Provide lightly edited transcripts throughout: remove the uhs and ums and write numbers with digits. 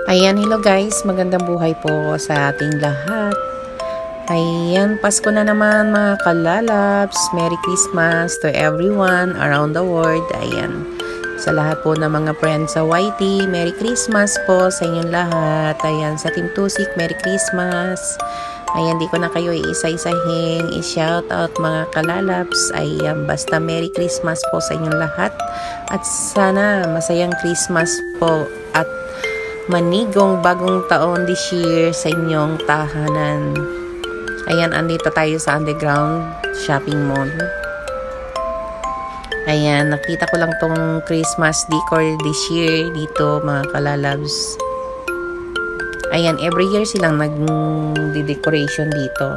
Ayan, hello guys, magandang buhay po sa ating lahat. Ayan, Pasko na naman mga kalalabs. Merry Christmas to everyone around the world. Ayan, sa lahat po ng mga friends sa YT, Merry Christmas po sa inyong lahat. Ayan, sa Team Tusik, Merry Christmas. Ayan, di ko na kayo iisa-isahin, i-shout out mga kalalabs. Ayan, basta Merry Christmas po sa inyong lahat. At sana masayang Christmas po at manigong bagong taon this year sa inyong tahanan. Ayan, andito tayo sa underground shopping mall. Ayan, nakita ko lang tong Christmas decor this year dito mga kalalabs. Ayan, every year silang nag-decoration dito.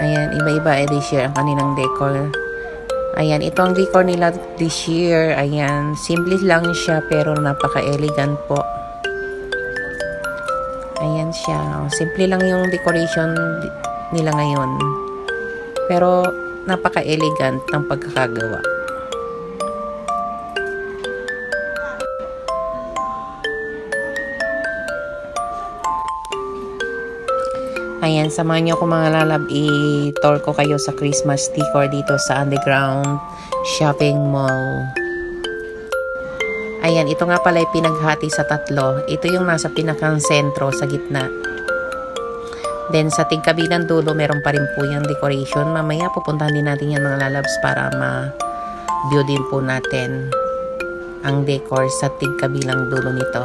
Ayan, iba-iba this year ang kanilang decor. Ayan, ito ang decor nila this year. Ayan, simple lang siya pero napaka-elegant po. Ayan siya. Simple lang yung decoration nila ngayon. Pero napaka-elegant ng pagkakagawa. Ayan, samahan nyo ako mga lalab, i-tour ko kayo sa Christmas decor dito sa underground shopping mall. Ayan, ito nga pala ay pinaghati sa tatlo. Ito yung nasa pinakang sentro sa gitna. Then sa tigkabilang dulo, meron pa rin po yung decoration. Mamaya pupuntahan din natin yan mga lalabs para ma-view din po natin ang decor sa tigkabilang dulo nito.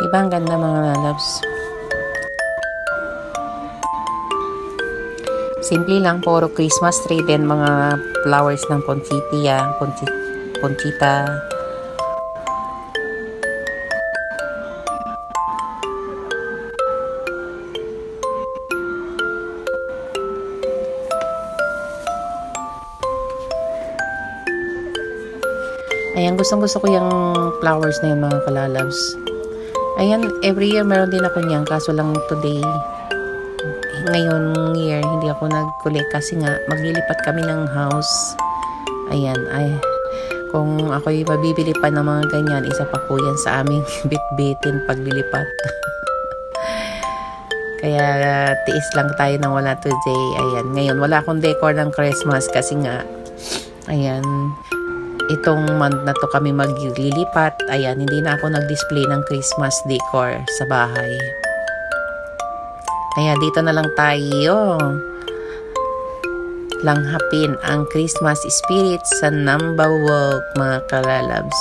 Diba ang ganda mga loves? Simple lang, puro Christmas tree din, mga flowers ng poncitilla, poncita. Ayan, gustong-gusto ko yung flowers na yun mga kalalabs. Ayan, every year meron din ako niyan, kaso lang today, ngayon year, hindi ako nag-collect kasi nga, maglilipat kami ng house. Ayan, kung ako'y mabibili pa ng mga ganyan, isa pa po yan sa aming bit-bitin paglilipat. Kaya, tiis lang tayo nang wala today. Ayan, ngayon, wala akong decor ng Christmas kasi nga, ayan, itong month na to kami maglilipat. Ayan, hindi na ako nag-display ng Christmas decor sa bahay. Kaya dito na lang tayo langhapin ang Christmas spirit sa Namba Walk mga kalalabs.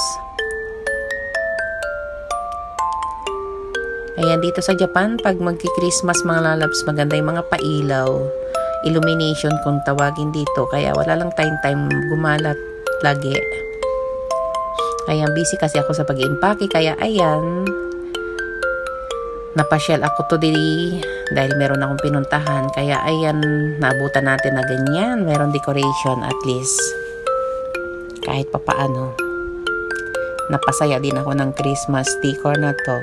Ayan, dito sa Japan, pag magki-Christmas mga lalabs, maganda yung mga pailaw, illumination kung tawagin dito. Kaya wala lang time gumalat lagi. Ayan, busy kasi ako sa pag-iimpake. Kaya ayan, napasyal ako today dahil meron akong pinuntahan. Kaya ayan, naabutan natin na ganyan. Meron decoration at least. Kahit papaano. Napasaya din ako ng Christmas decor na to.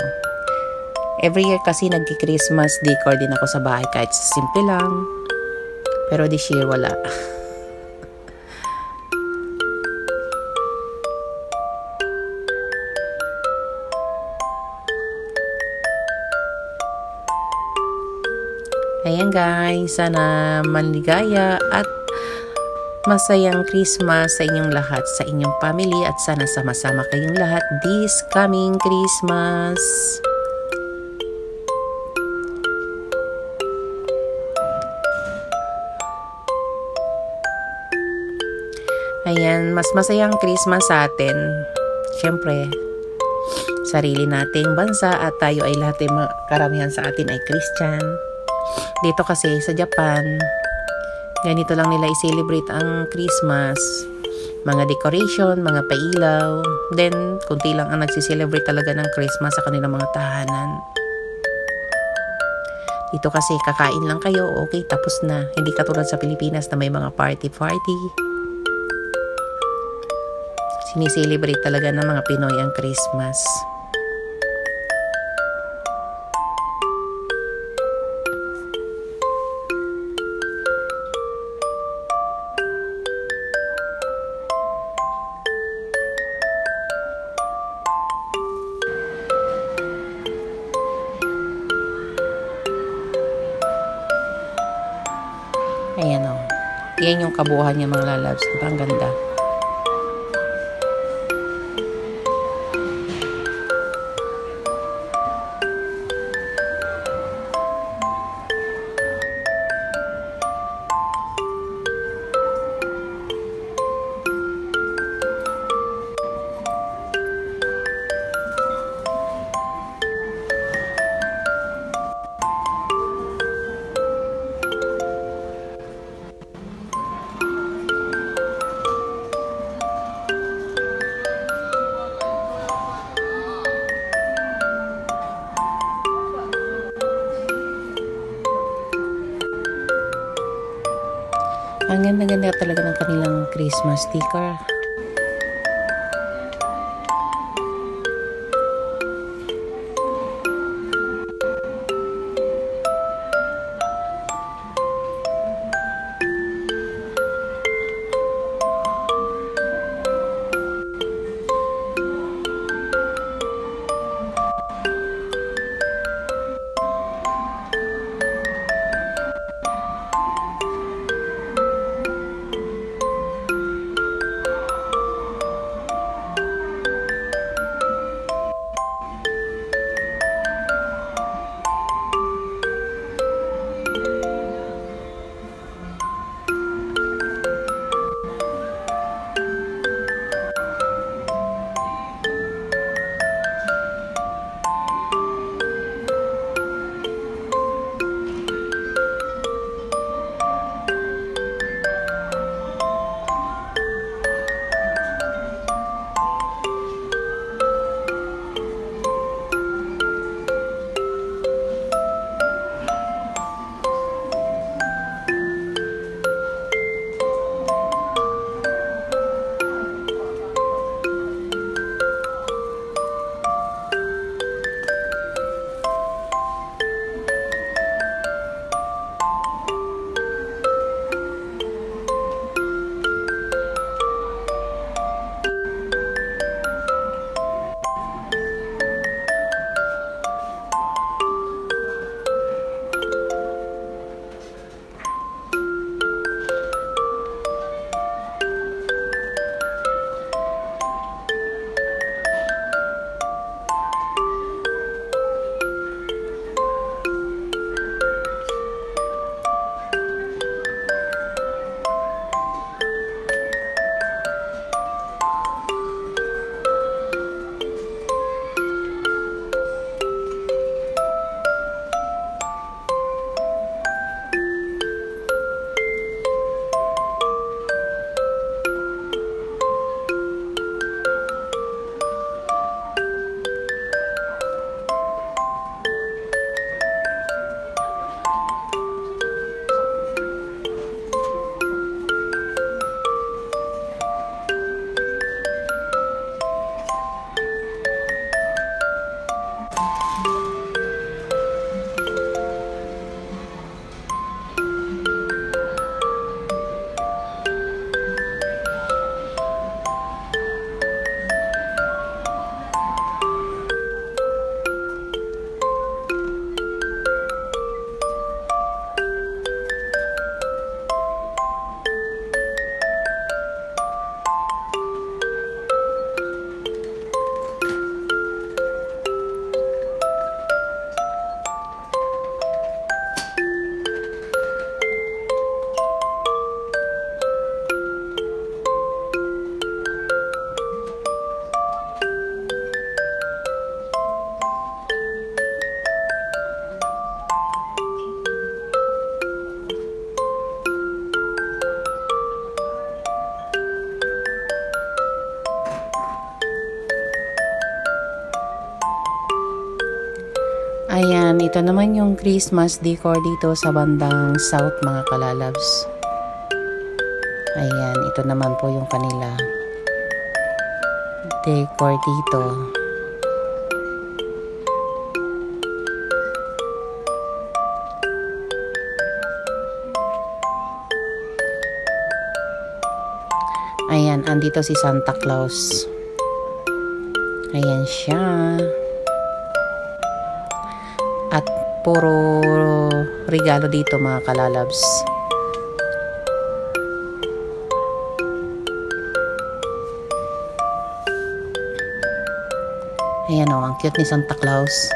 Every year kasi nagki-Christmas decor din ako sa bahay kahit simple lang. Pero this year wala. Ayan guys, sana maligaya at masayang Christmas sa inyong lahat, sa inyong family, at sana sama-sama kayong lahat this coming Christmas. Ayan, mas masayang Christmas sa atin. Siyempre, sarili nating bansa at tayo ay lahat ay karamihan sa atin ay Christian. Dito kasi sa Japan, ganito lang nila i-celebrate ang Christmas. Mga decoration, mga pailaw. Then, kunti lang ang nagsiselebrate talaga ng Christmas sa kanilang mga tahanan. Dito kasi kakain lang kayo, okay, tapos na. Hindi katulad sa Pilipinas na may mga party-party. Siniselebrate talaga ng mga Pinoy ang Christmas. Ayan yung kabuuan niya mga lalabs. Diba? Ang ganda. Ang ganda-ganda talaga ng kanilang Christmas sticker. Ayan, ito naman yung Christmas decor dito sa bandang south mga kalalabs. Ayan, ito naman po yung kanila decor dito. Ayan, andito si Santa Claus. Ayan siya. At puro regalo dito mga kalalabs. Ayan o, ang cute ni Santa Claus.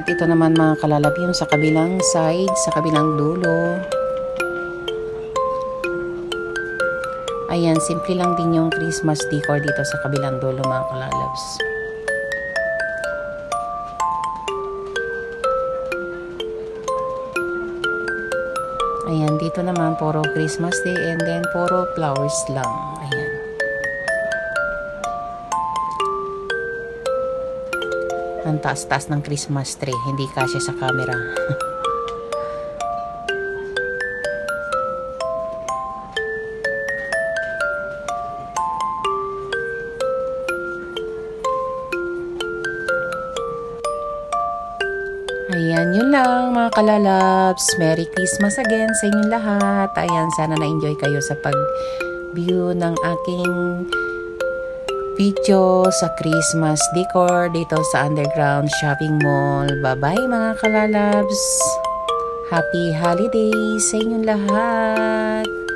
At ito naman mga kalalab yung sa kabilang side, sa kabilang dulo. Ayan, simple lang din yung Christmas decor dito sa kabilang dulo mga kalalabs. Ayan, dito naman puro Christmas day and then puro flowers lang. Ayan. Ang taas-taas ng Christmas tree, hindi kasya sa camera. Ayan, yun lang mga kalalabs. Merry Christmas again sa inyong lahat. Ayan, sana na-enjoy kayo sa pag-view ng aking video sa Christmas decor dito sa Underground Shopping Mall. Bye-bye mga kalalabs. Happy holidays sa inyong lahat.